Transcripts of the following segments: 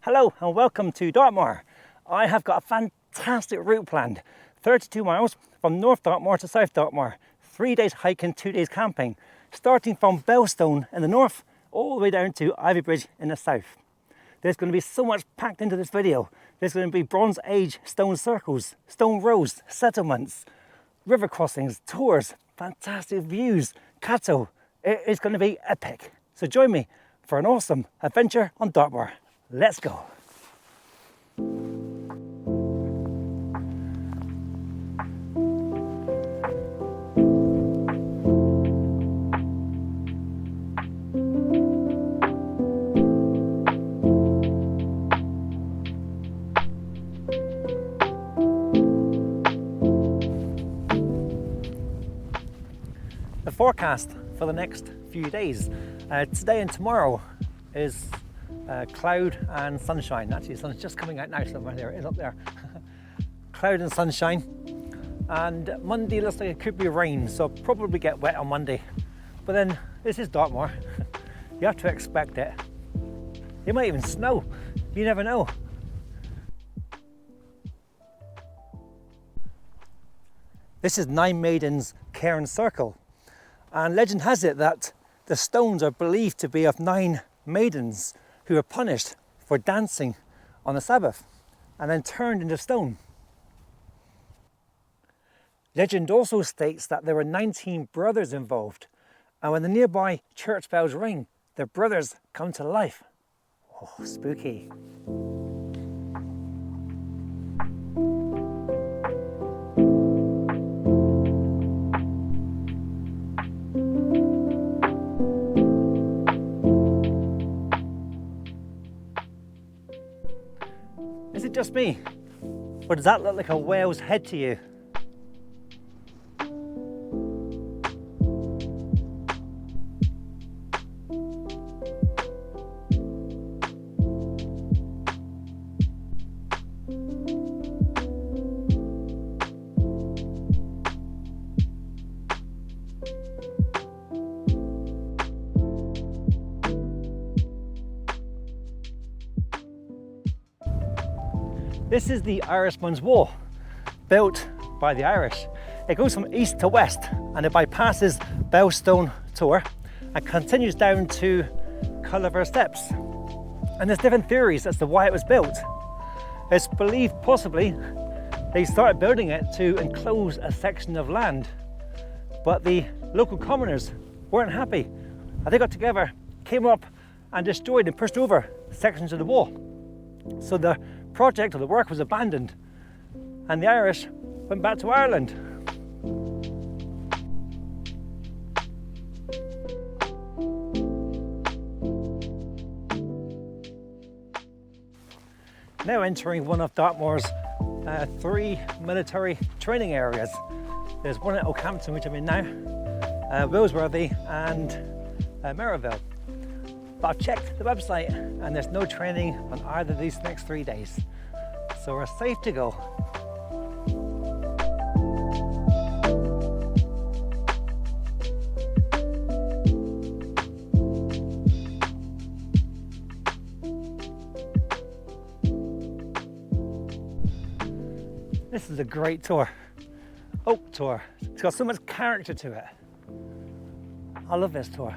Hello and welcome to Dartmoor. I have got a fantastic route planned. 32 miles from North Dartmoor to South Dartmoor. 3 days hiking, 2 days camping. Starting from Belstone in the north, all the way down to Ivybridge in the south. There's going to be so much packed into this video. There's going to be Bronze Age stone circles, stone roads, settlements, river crossings, tours, fantastic views, cattle. It is going to be epic. So join me for an awesome adventure on Dartmoor. Let's go. The forecast for the next few days. Today and tomorrow is cloud and sunshine. Actually, the sun's just coming out now somewhere. There it is up there. Cloud and sunshine. And Monday looks like it could be rain, so I'll probably get wet on Monday. But then this is Dartmoor. You have to expect it. It might even snow. You never know. This is Nine Maidens Cairn Circle. And legend has it that the stones are believed to be of 9 maidens who were punished for dancing on the Sabbath and then turned into stone. Legend also states that there were 19 brothers involved, and when the nearby church bells ring, their brothers come to life. Oh, spooky. Is it just me? Or does that look like a whale's head to you? This is the Irishman's Wall, built by the Irish. It goes from east to west and it bypasses Belstone Tor and continues down to Bellever Steps. And there's different theories as to why it was built. It's believed possibly they started building it to enclose a section of land, but the local commoners weren't happy. And they got together, came up and destroyed and pushed over sections of the wall. So the project or the work was abandoned and the Irish went back to Ireland. Now entering one of Dartmoor's 3 military training areas. There's one at Oakhampton, which I'm in now, Willsworthy and Merivale. But I've checked the website and there's no training on either of these next 3 days. So we're safe to go. This is a great tour. Oke Tor. It's got so much character to it. I love this tour.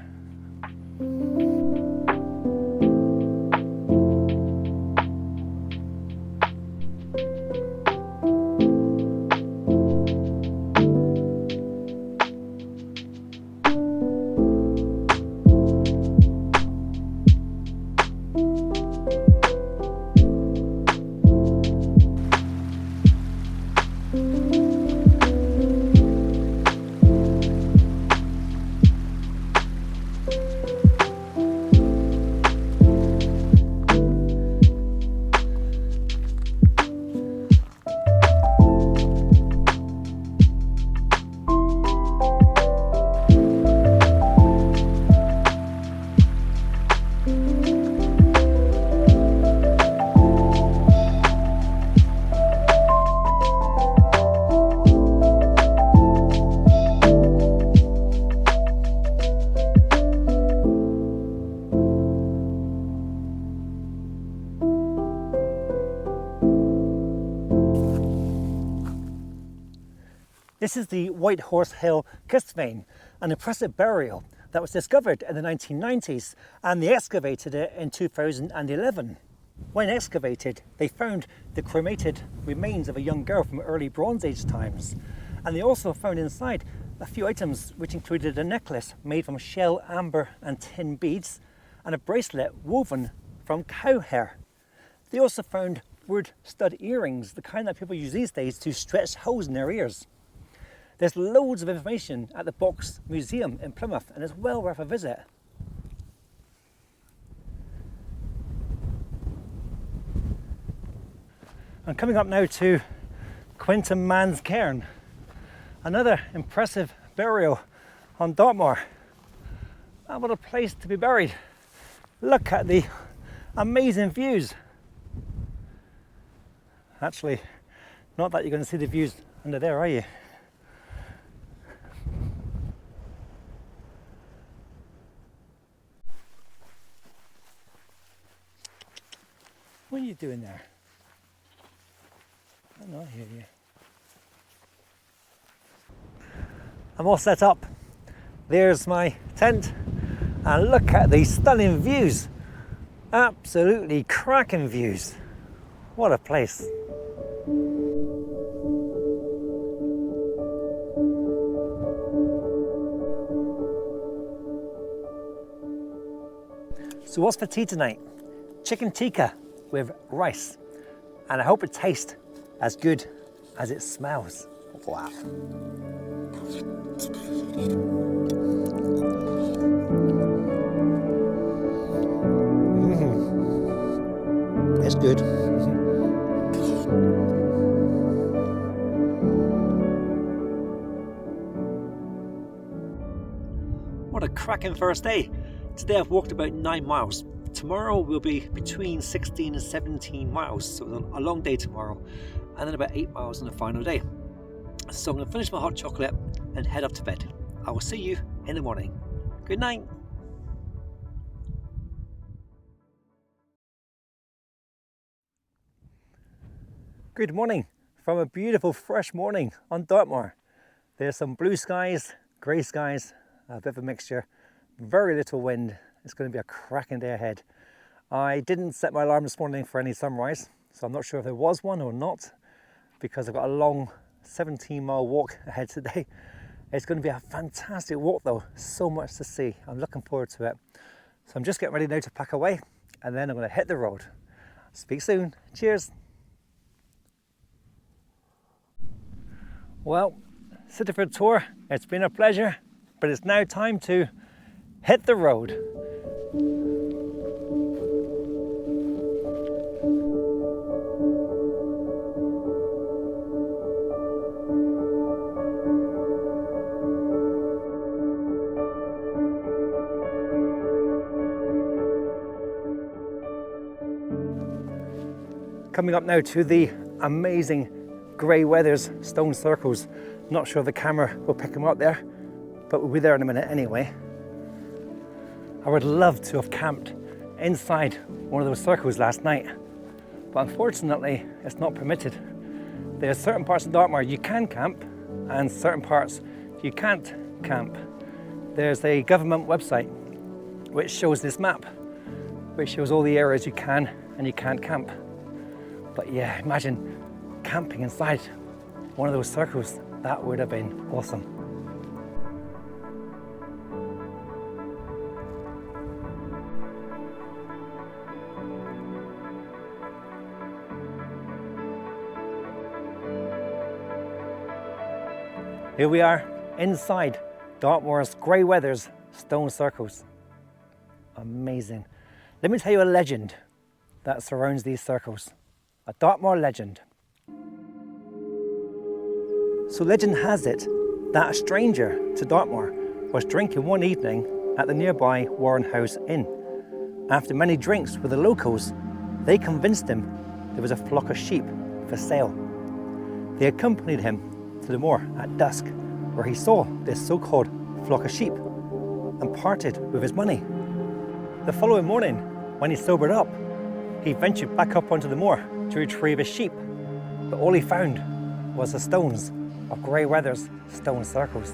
This is the Whitehorse Hill Kistvaen, an impressive burial that was discovered in the 1990s, and they excavated it in 2011. When excavated, they found the cremated remains of a young girl from early Bronze Age times, and they also found inside a few items which included a necklace made from shell, amber and tin beads, and a bracelet woven from cow hair. They also found wood stud earrings, the kind that people use these days to stretch holes in their ears. There's loads of information at the Box Museum in Plymouth, and it's well worth a visit. I'm coming up now to Quintin Man's Cairn, another impressive burial on Dartmoor. And what a place to be buried. Look at the amazing views. Actually, not that you're going to see the views under there, are you? What are you doing there? I'm not hear you. I'm all set up. There's my tent, and look at these stunning views. Absolutely cracking views. What a place. So what's for tea tonight? Chicken tikka with rice, and I hope it tastes as good as it smells. Wow. It's good. What a cracking first day. Today I've walked about 9 miles. Tomorrow will be between 16 and 17 miles, so a long day tomorrow, and then about 8 miles on the final day. So I'm going to finish my hot chocolate and head up to bed. I will see you in the morning. Good night. Good morning from a beautiful fresh morning on Dartmoor. There's some blue skies, grey skies, a bit of a mixture, very little wind. It's going to be a cracking day ahead. I didn't set my alarm this morning for any sunrise, so I'm not sure if there was one or not, because I've got a long 17-mile walk ahead today. It's going to be a fantastic walk though, so much to see. I'm looking forward to it. So I'm just getting ready now to pack away, and then I'm going to hit the road. Speak soon. Cheers. Well, Sittaford Tor, it's been a pleasure, but it's now time to hit the road. Coming up now to the amazing grey Wethers stone circles. Not sure if the camera will pick them up there, but we'll be there in a minute anyway. I would love to have camped inside one of those circles last night, but unfortunately it's not permitted. There are certain parts of Dartmoor you can camp and certain parts you can't camp. There's a government website which shows this map, which shows all the areas you can and you can't camp. But yeah, imagine camping inside one of those circles. That would have been awesome. Here we are inside Dartmoor's grey Wethers stone circles. Amazing. Let me tell you a legend that surrounds these circles. A Dartmoor legend. So legend has it that a stranger to Dartmoor was drinking one evening at the nearby Warren House Inn. After many drinks with the locals, they convinced him there was a flock of sheep for sale. They accompanied him to the moor at dusk, where he saw this so-called flock of sheep and parted with his money. The following morning, when he sobered up, he ventured back up onto the moor to retrieve his sheep, but all he found was the stones of grey Wethers stone circles.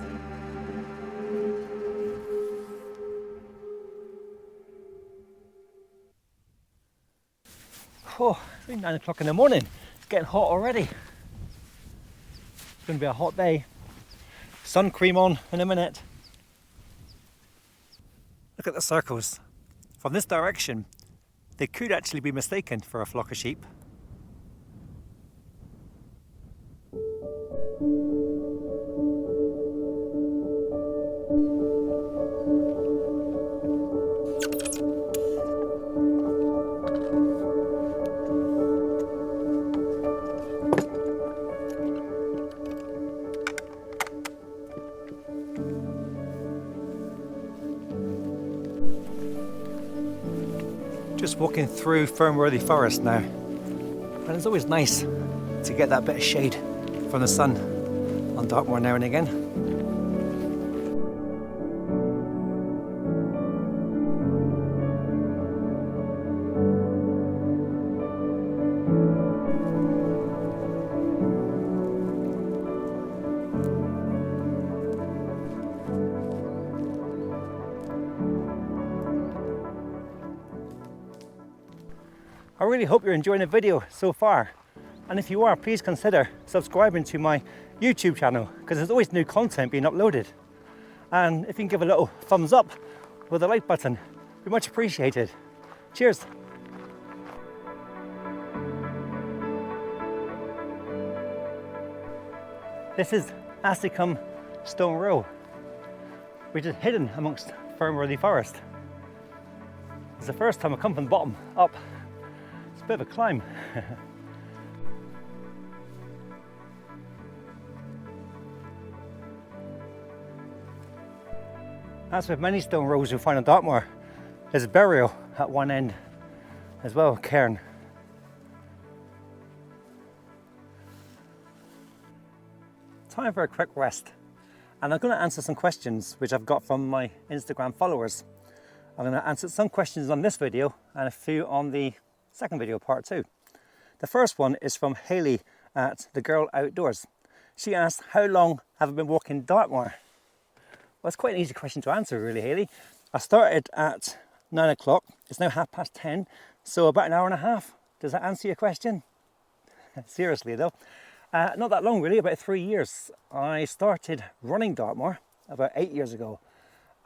Oh, it's only 9 o'clock in the morning. It's getting hot already. It's going to be a hot day. Sun cream on in a minute. Look at the circles. From this direction, they could actually be mistaken for a flock of sheep. Just walking through Fernworthy Forest now, and it's always nice to get that bit of shade from the sun on Dartmoor now and again. I really hope you're enjoying the video so far, and if you are, please consider subscribing to my YouTube channel, because there's always new content being uploaded. And if you can give a little thumbs up with a like button, it'd be much appreciated. Cheers! This is ASSYCOMBE Stone Row, which is hidden amongst Fernworthy Forest. It's the first time I come from the bottom up. It's a bit of a climb. As with many stone rows you'll find on Dartmoor, there's a burial at one end as well, Cairn. Time for a quick rest, and I'm going to answer some questions which I've got from my Instagram followers. I'm going to answer some questions on this video and a few on the second video, part 2. The first one is from Hayley at The Girl Outdoors. She asked, how long have I been walking Dartmoor? Well, it's quite an easy question to answer really, Hayley. I started at 9 o'clock, it's now 10:30, so about an hour and a half. Does that answer your question? Seriously though. Not that long really, about 3 years. I started running Dartmoor about 8 years ago,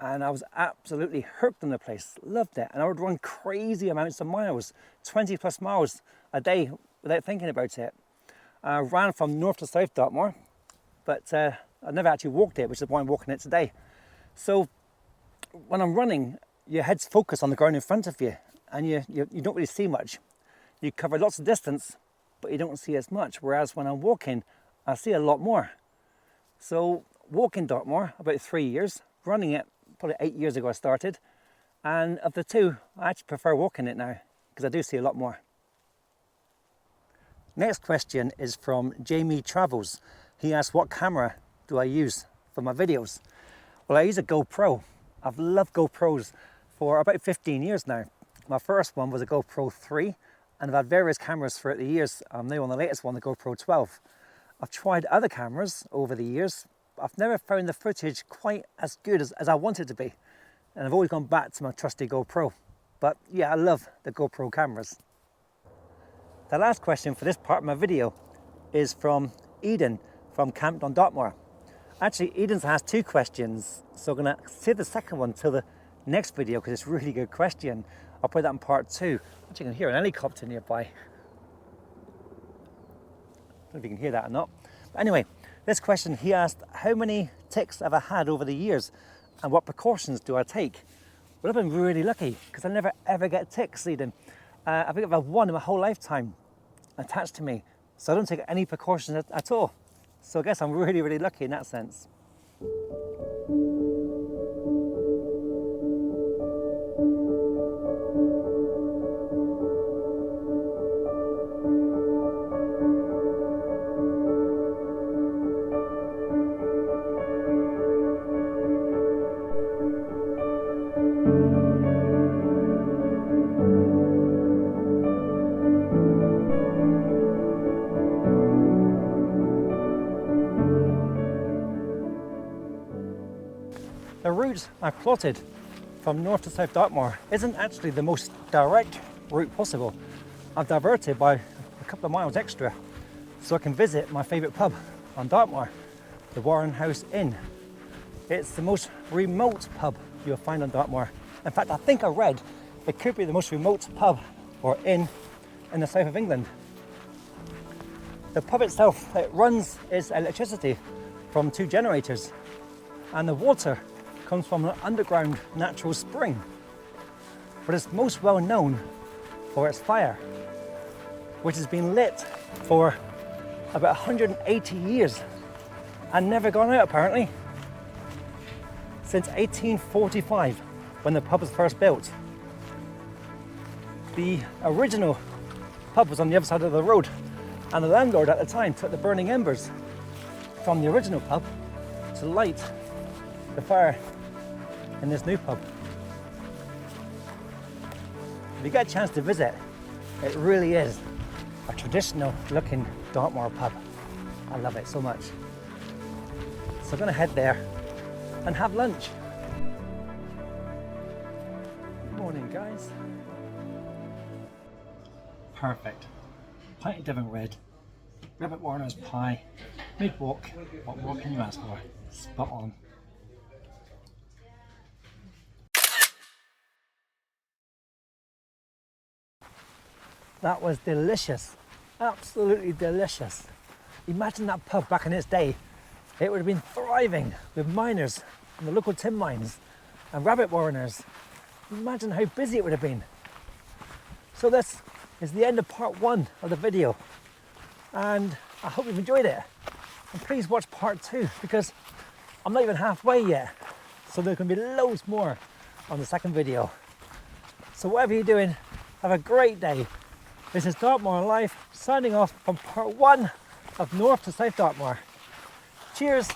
and I was absolutely hooked on the place, loved it. And I would run crazy amounts of miles, 20 plus miles a day without thinking about it. I ran from north to south Dartmoor, but I never actually walked it, which is why I'm walking it today. So when I'm running, your head's focused on the ground in front of you, and you don't really see much. You cover lots of distance, but you don't see as much, whereas when I'm walking, I see a lot more. So walking Dartmoor, about 3 years, running it, probably 8 years ago I started, and of the two, I actually prefer walking it now, because I do see a lot more. Next question is from Jamie Travels. He asked, what camera do I use for my videos? Well, I use a GoPro. I've loved GoPros for about 15 years now. My first one was a GoPro 3, and I've had various cameras throughout the years. I'm now on the latest one, the GoPro 12. I've tried other cameras over the years. I've never found the footage quite as good as I want it to be. And I've always gone back to my trusty GoPro. But yeah, I love the GoPro cameras. The last question for this part of my video is from Eden from Camped on Dartmoor. Actually, Eden's asked 2 questions, so I'm going to save the second one till the next video because it's a really good question. I'll put that in part 2. Actually, you can hear an helicopter nearby. I don't know if you can hear that or not. But anyway, this question, he asked, how many ticks have I had over the years and what precautions do I take? Well, I've been really lucky because I never ever get ticks, Eden. I think I've had one in my whole lifetime attached to me, so I don't take any precautions at all. So I guess I'm really, really lucky in that sense. route I've plotted from north to south Dartmoor isn't actually the most direct route possible. I've diverted by a couple of miles extra so I can visit my favourite pub on Dartmoor, the Warren House Inn. It's the most remote pub you'll find on Dartmoor. In fact, I think I read it could be the most remote pub or inn in the south of England. The pub itself, it runs its electricity from 2 generators, and the water comes from an underground natural spring. But it's most well known for its fire, which has been lit for about 180 years and never gone out apparently. Since 1845, when the pub was first built. The original pub was on the other side of the road, and the landlord at the time took the burning embers from the original pub to light the fire in this new pub. If you get a chance to visit, it really is a traditional looking Dartmoor pub. I love it so much. So I'm going to head there and have lunch. Good morning, guys. Perfect. Pint of Devon Red, rabbit Warner's pie, mid-walk. What more can you ask for? Spot on. That was delicious. Absolutely delicious. Imagine that pub back in its day. It would have been thriving with miners from the local tin mines and rabbit warreners. Imagine how busy it would have been. So this is the end of part 1 of the video, and I hope you've enjoyed it. And please watch part 2 because I'm not even halfway yet. So there can be loads more on the second video. So whatever you're doing, have a great day. This is Dartmoor Life signing off from part 1 of North to South Dartmoor. Cheers.